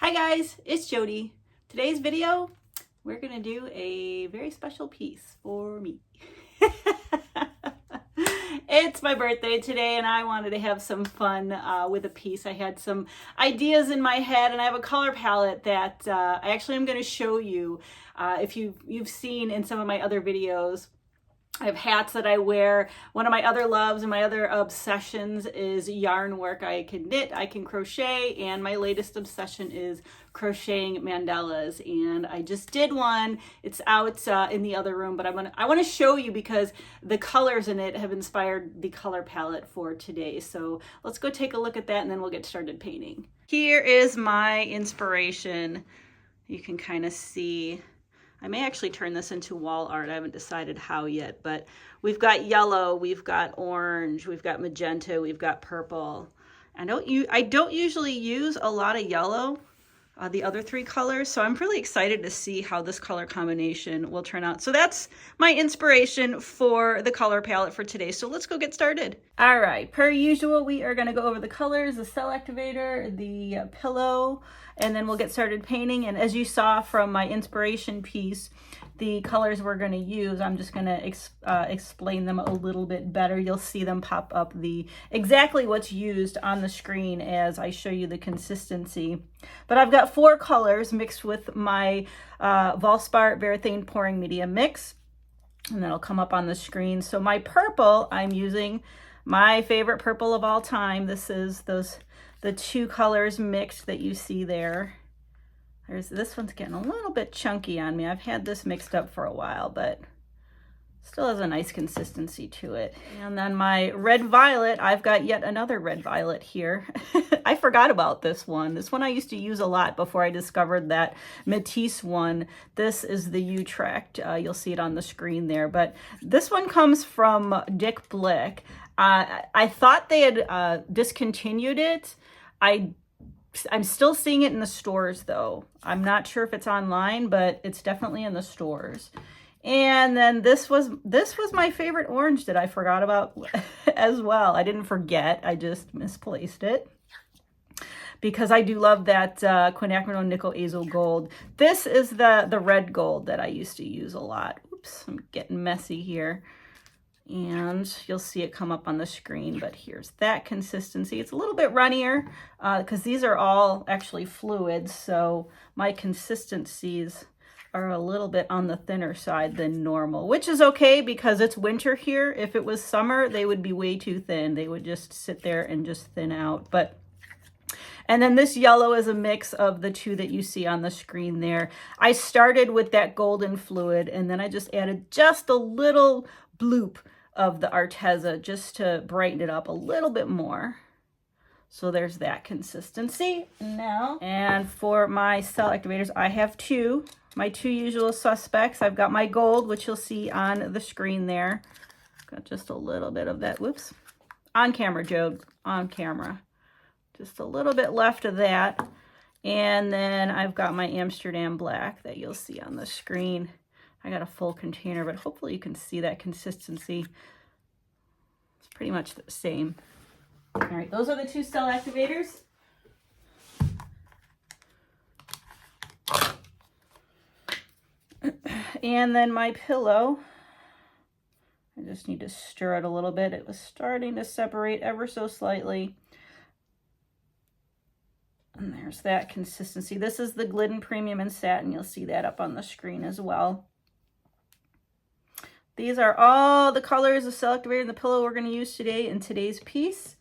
Hi guys, it's Jody. Today's video, we're gonna do a very special piece for me. It's my birthday today and I wanted to have some fun with a piece. I had some ideas in my head and I have a color palette that I actually am gonna show you. If you've seen in some of my other videos, I have hats that I wear. One of my other loves and my other obsessions is yarn work. I can knit, I can crochet, and my latest obsession is crocheting mandalas. And I just did one. It's out in the other room, but I want to show you because the colors in it have inspired the color palette for today. So let's go take a look at that and then we'll get started painting. Here is my inspiration. You can kind of see. I may actually turn this into wall art. I haven't decided how yet, but we've got yellow, we've got orange, we've got magenta, we've got purple. I don't usually use a lot of yellow, the other three colors, so I'm really excited to see how this color combination will turn out. So that's my inspiration for the color palette for today. So let's go get started. All right, per usual, we are gonna go over the colors, the cell activator, the pillow, and then we'll get started painting. And as you saw from my inspiration piece, the colors we're going to use, I'm just going to explain them a little bit better. You'll see them pop up exactly what's used on the screen as I show you the consistency. But I've got 4 colors mixed with my Valspar Varathane Pouring Medium Mix, and that'll come up on the screen. So my purple, I'm using my favorite purple of all time. This is the 2 colors mixed that you see there. This one's getting a little bit chunky on me. I've had this mixed up for a while, but still has a nice consistency to it. And then my red violet, I've got yet another red violet here. I forgot about this one. This one I used to use a lot before I discovered that Matisse one. This is the Utrecht. You'll see it on the screen there, but this one comes from Dick Blick. I thought they had discontinued it. I'm still seeing it in the stores though. I'm not sure if it's online, but it's definitely in the stores. And then this was my favorite orange that I forgot about as well. I didn't forget, I just misplaced it because I do love that quinacridone nickel azo gold. This is the red gold that I used to use a lot. Oops, I'm getting messy here. And you'll see it come up on the screen, but here's that consistency. It's a little bit runnier because these are all actually fluids, so my consistencies are a little bit on the thinner side than normal, which is okay because it's winter here. If it was summer, they would be way too thin. They would just sit there and just thin out. And then this yellow is a mix of the 2 that you see on the screen there. I started with that golden fluid, and then I just added just a little bloop of the Arteza just to brighten it up a little bit more. So there's that consistency now. And for my cell activators, I have 2. My 2 usual suspects. I've got my gold, which you'll see on the screen there. Got just a little bit of that. Whoops. On camera, Joe. On camera. Just a little bit left of that. And then I've got my Amsterdam black that you'll see on the screen. I got a full container, but hopefully you can see that consistency. It's pretty much the same. All right, those are the 2 cell activators. And then my pillow, I just need to stir it a little bit. It was starting to separate ever so slightly. And there's that consistency. This is the Glidden Premium and Satin. You'll see that up on the screen as well. These are all the colors of cell activator and the pillow we're going to use today in today's piece.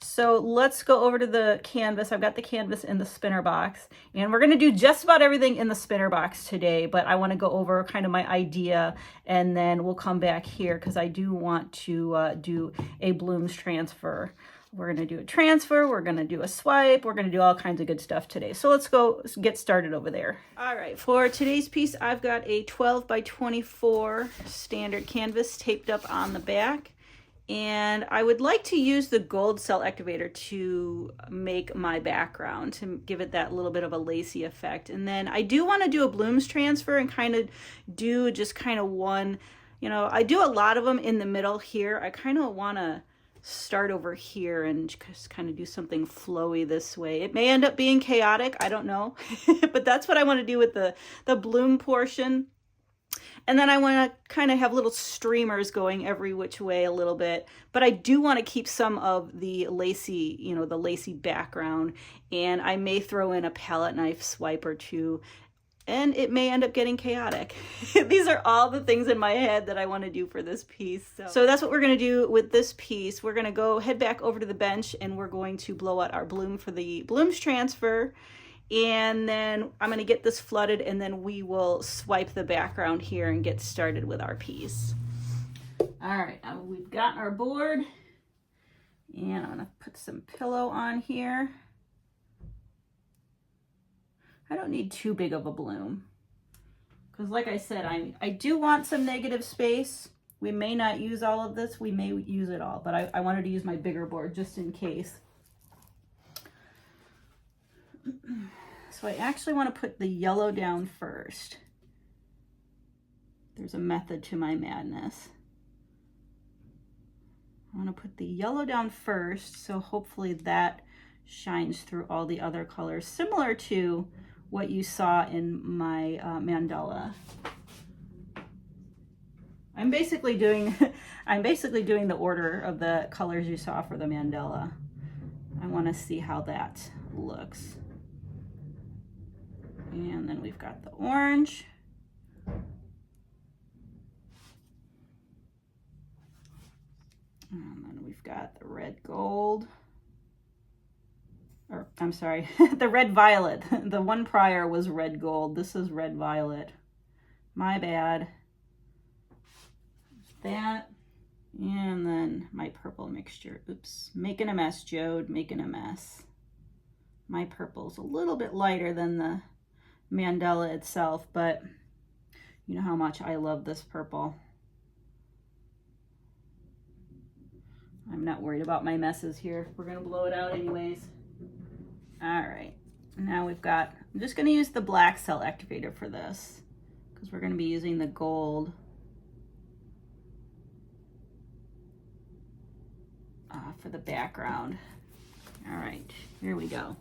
So let's go over to the canvas. I've got the canvas in the spinner box, and we're going to do just about everything in the spinner box today, but I want to go over kind of my idea, and then we'll come back here because I do want to do a blooms transfer. We're going to do a transfer, we're going to do a swipe, we're going to do all kinds of good stuff today. So let's get started over there. All right, for today's piece, I've got a 12 by 24 standard canvas taped up on the back. And I would like to use the gold cell activator to make my background, to give it that little bit of a lacy effect. And then I do want to do a blooms transfer and kind of do just kind of one, I do a lot of them in the middle here. I kind of want to start over here and just kind of do something flowy this way. It may end up being chaotic, I don't know, but that's what I want to do with the bloom portion. And then I want to kind of have little streamers going every which way a little bit, but I do want to keep some of the lacy, you know, the lacy background, and I may throw in a palette knife swipe or two, and it may end up getting chaotic. These are all the things in my head that I want to do for this piece. So that's what we're going to do with this piece. We're going to head back over to the bench, and we're going to blow out our bloom for the blooms transfer. And then I'm going to get this flooded, and then we will swipe the background here and get started with our piece. All right, now we've got our board, and I'm going to put some pillow on here. I don't need too big of a bloom because, like I said, I do want some negative space. We may not use all of this. We may use it all, but I wanted to use my bigger board just in case. So I actually want to put the yellow down first. There's a method to my madness. I want to put the yellow down first, so hopefully that shines through all the other colors, similar to what you saw in my mandala. I'm basically doing the order of the colors you saw for the mandala. I want to see how that looks. And then we've got the orange. And then we've got the red gold. Or, I'm sorry, the red violet. The one prior was red gold. This is red violet. My bad. That. And then my purple mixture. Oops. Making a mess, Jode. Making a mess. My purple's a little bit lighter than the mandala itself, but you know how much I love this purple. I'm not worried about my messes here. We're gonna blow it out anyways. All right, now we've got, I'm just gonna use the black cell activator for this because we're gonna be using the gold for the background. All right, here we go.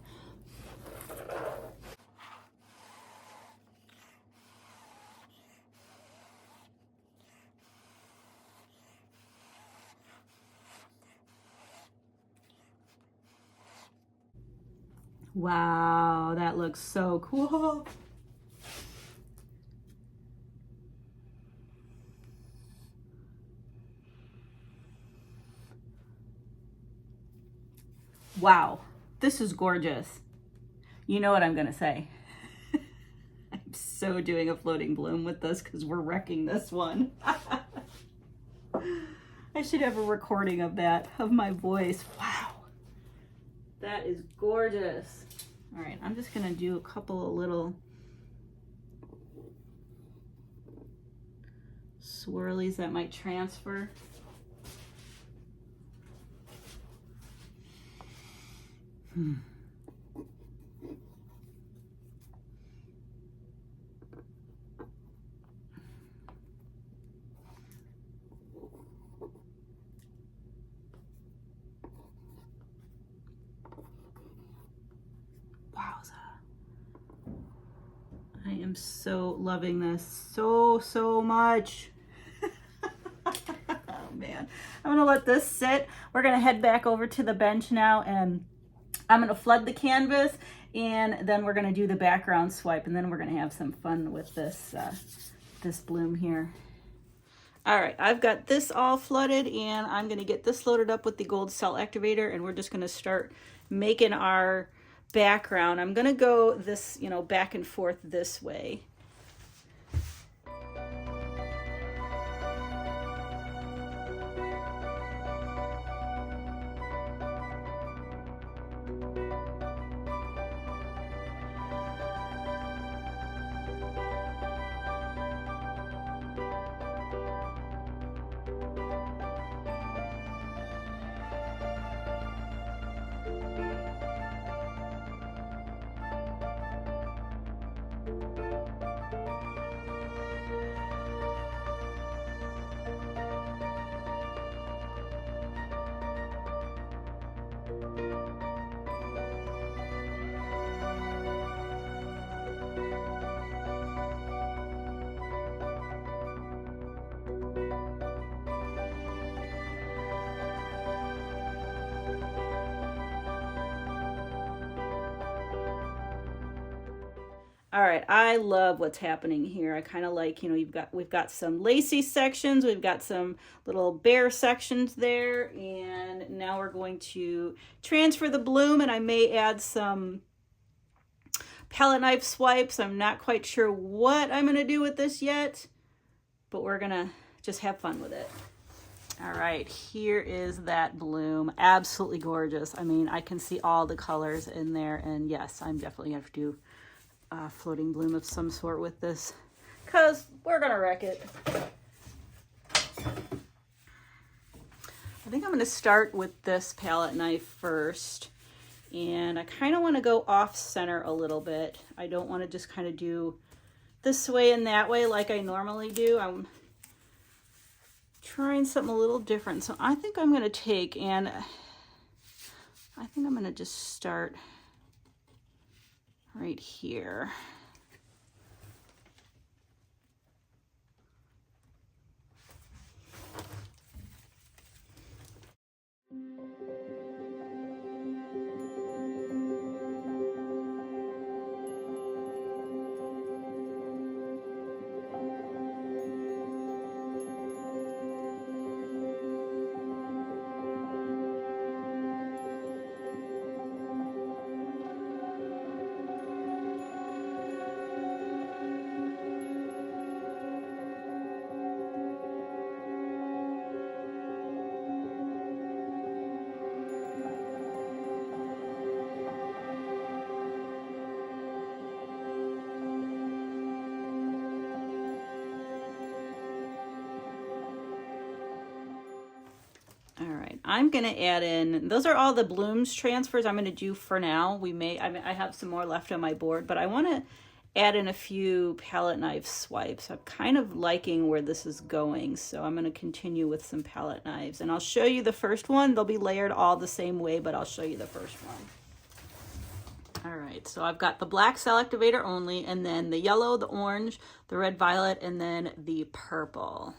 Wow, that looks so cool. Wow, this is gorgeous. You know what I'm gonna say. I'm so doing a floating bloom with this because we're wrecking this one. I should have a recording of that, of my voice. Wow, that is gorgeous. All right, I'm just gonna do a couple of little swirlies that might transfer. Wowza. I am so loving this so much. Oh man, I'm gonna let this sit. We're gonna head back over to the bench now, and I'm gonna flood the canvas, and then we're gonna do the background swipe, and then we're gonna have some fun with this this bloom here. All right, I've got this all flooded, and I'm gonna get this loaded up with the gold cell activator, and we're just gonna start making our background. I'm gonna go this, you know, back and forth this way. All right, I love what's happening here. I kind of like, you know, we've got some lacy sections, we've got some little bare sections there, and now we're going to transfer the bloom, and I may add some palette knife swipes. I'm not quite sure what I'm going to do with this yet, but we're going to just have fun with it. All right, here is that bloom. Absolutely gorgeous. I mean, I can see all the colors in there, and yes, I'm definitely going to have to do floating bloom of some sort with this because we're gonna wreck it. I think I'm gonna start with this palette knife first, and I kind of want to go off center a little bit. I don't want to just kind of do this way and that way like I normally do. I'm trying something a little different, so I think I'm gonna take, and I think I'm gonna just start right here. All right, I'm gonna add in, those are all the blooms transfers I'm gonna do for now. I have some more left on my board, but I wanna add in a few palette knife swipes. I'm kind of liking where this is going, so I'm gonna continue with some palette knives. And I'll show you the first one. They'll be layered all the same way, but I'll show you the first one. All right, so I've got the black cell activator only, and then the yellow, the orange, the red violet, and then the purple.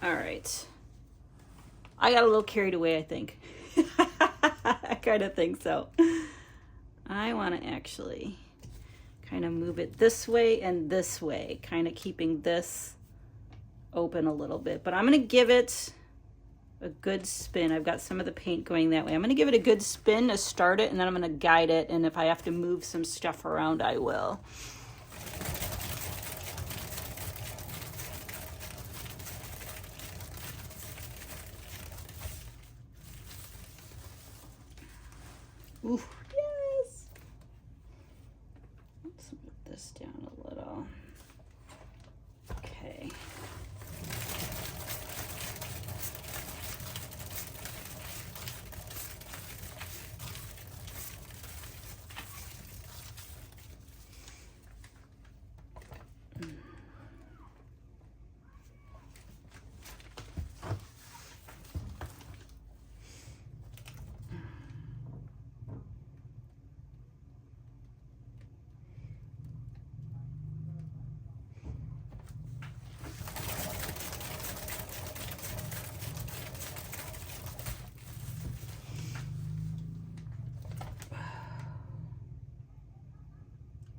All right, I got a little carried away, I think. I kind of think so. I want to actually kind of move it this way and this way, kind of keeping this open a little bit, but I'm going to give it a good spin. I've got some of the paint going that way. I'm going to give it a good spin to start it, and then I'm going to guide it, and if I have to move some stuff around, I will. Ooh, yes. Let's move this down a little. Okay.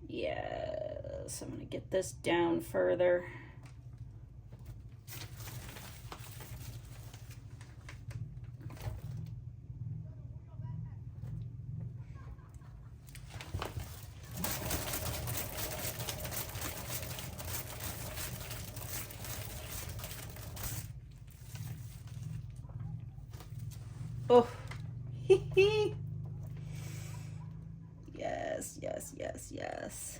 Yes, I'm gonna get this down further. yes, yes, yes, yes.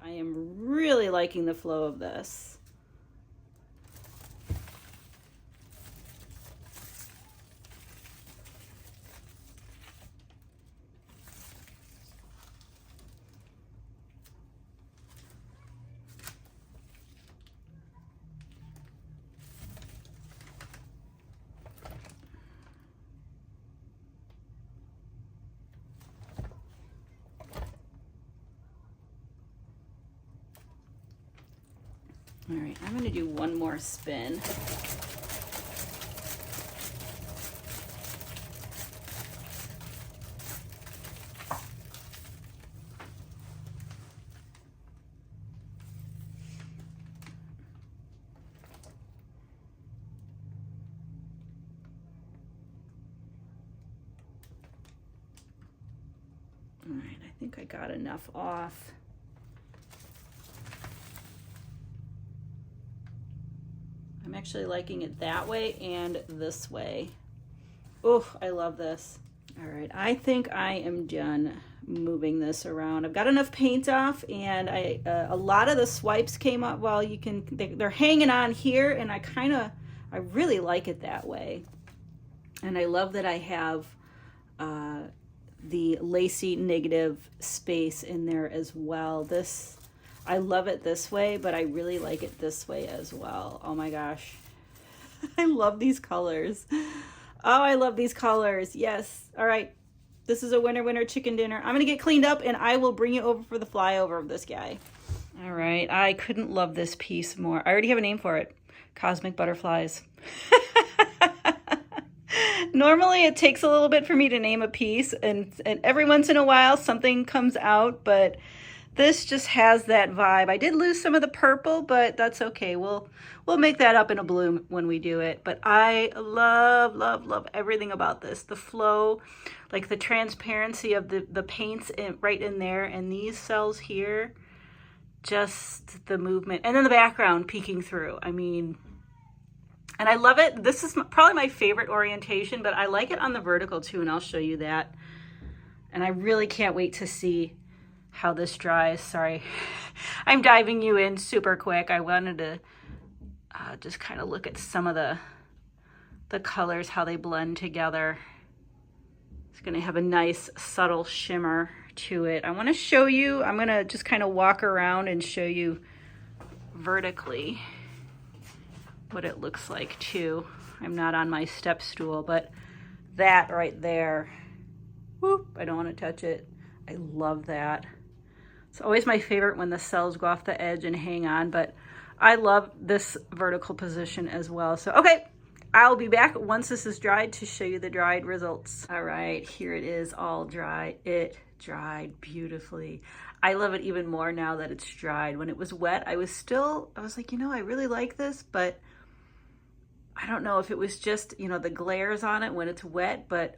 I am really liking the flow of this. All right, I'm gonna do one more spin. All right, I think I got enough off. I'm actually liking it that way and this way. Oh, I love this. All right, I think I am done moving this around. I've got enough paint off, and a lot of the swipes came up. Well, they're hanging on here, and I really like it that way. And I love that I have the lacy negative space in there as well. I love it this way, but I really like it this way as well. Oh my gosh. I love these colors. Oh, I love these colors. Yes. All right. This is a winner chicken dinner. I'm going to get cleaned up and I will bring you over for the flyover of this guy. All right. I couldn't love this piece more. I already have a name for it. Cosmic Butterflies. Normally it takes a little bit for me to name a piece, and every once in a while something comes out, but this just has that vibe. I did lose some of the purple, but that's okay. We'll make that up in a bloom when we do it. But I love everything about this. The flow, like the transparency of the paints right in there, and these cells here, just the movement, and then the background peeking through. I mean, and I love it. This is probably my favorite orientation, but I like it on the vertical too, and I'll show you that. And I really can't wait to see how this dries. Sorry, I'm diving you in super quick. I wanted to just kind of look at some of the colors, how they blend together. It's gonna have a nice subtle shimmer to it. I wanna show you, I'm gonna just kind of walk around and show you vertically what it looks like too. I'm not on my step stool, but that right there, whoop, I don't want to touch it. I love that. It's always my favorite when the cells go off the edge and hang on, but I love this vertical position as well. So, okay, I'll be back once this is dried to show you the dried results. All right, here it is all dry. It dried beautifully. I love it even more now that it's dried. When it was wet, I was like, you know, I really like this, but I don't know if it was just, you know, the glares on it when it's wet, but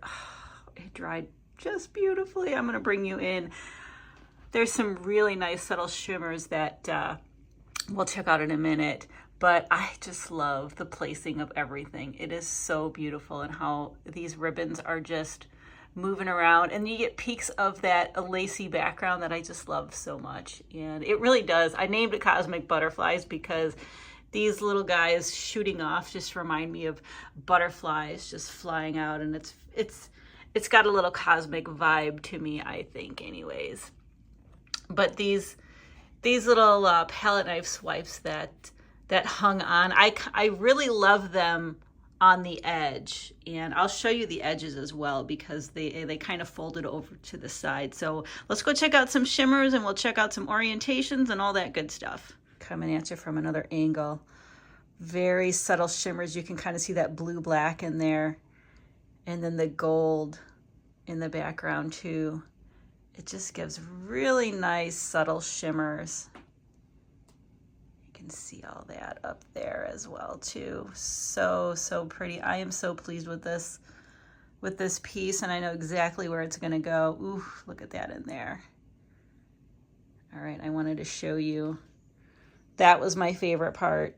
it dried just beautifully. I'm gonna bring you in. There's some really nice subtle shimmers that we'll check out in a minute, but I just love the placing of everything. It is so beautiful, and how these ribbons are just moving around, and you get peaks of that lacy background that I just love so much. And it really does. I named it Cosmic Butterflies because these little guys shooting off just remind me of butterflies just flying out, and it's got a little cosmic vibe to me, I think, anyways. But these little palette knife swipes that hung on, I really love them on the edge, and I'll show you the edges as well because they kind of folded over to the side. So let's go check out some shimmers, and we'll check out some orientations and all that good stuff. Coming at you from another angle. Very subtle shimmers. You can kind of see that blue-black in there, and then the gold in the background too. It just gives really nice subtle shimmers. You can see all that up there as well too. So pretty. I am so pleased with this piece, and I know exactly where it's gonna go. Ooh, look at that in there. All right, I wanted to show you. That was my favorite part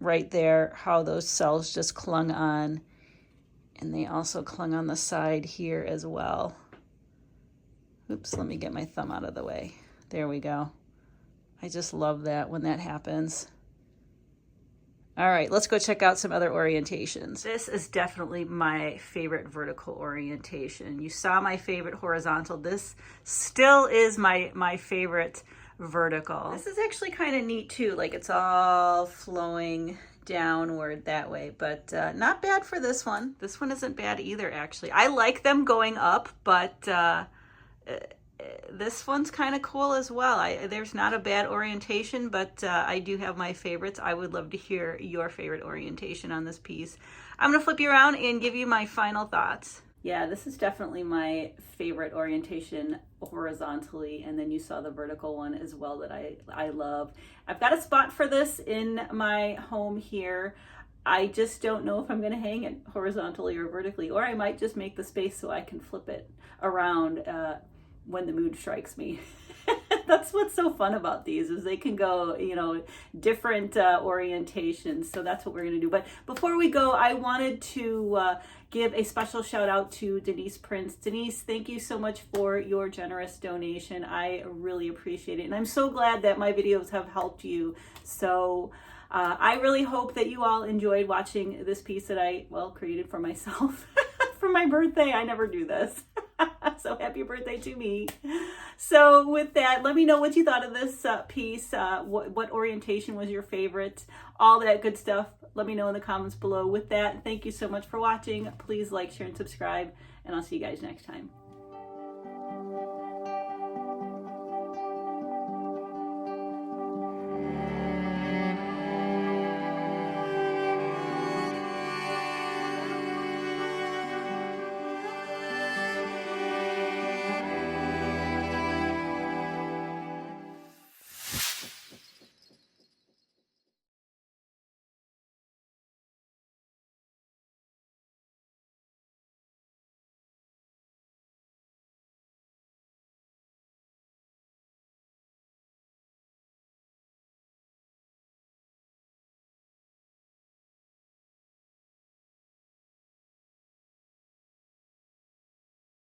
right there, how those cells just clung on, and they also clung on the side here as well. Oops, let me get my thumb out of the way. There we go. I just love that when that happens. All right, let's go check out some other orientations. This is definitely my favorite vertical orientation. You saw my favorite horizontal. This still is my favorite vertical. This is actually kind of neat too, like it's all flowing downward that way, but not bad for this one. This one isn't bad either, actually. I like them going up, but this one's kind of cool as well. There's not a bad orientation, but I do have my favorites. I would love to hear your favorite orientation on this piece. I'm gonna flip you around and give you my final thoughts. Yeah, this is definitely my favorite orientation horizontally, and then you saw the vertical one as well that I love. I've got a spot for this in my home here. I just don't know if I'm going to hang it horizontally or vertically, or I might just make the space so I can flip it around when the mood strikes me. That's what's so fun about these, is they can go, you know, different orientations. So that's what we're going to do. But before we go, I wanted to give a special shout out to Denise Prince. Denise, thank you so much for your generous donation. I really appreciate it. And I'm so glad that my videos have helped you. So I really hope that you all enjoyed watching this piece that I, well, created for myself for my birthday. I never do this. So happy birthday to me. So with that, let me know what you thought of this piece. What orientation was your favorite? All that good stuff. Let me know in the comments below. With that, thank you so much for watching. Please like, share, and subscribe, and I'll see you guys next time.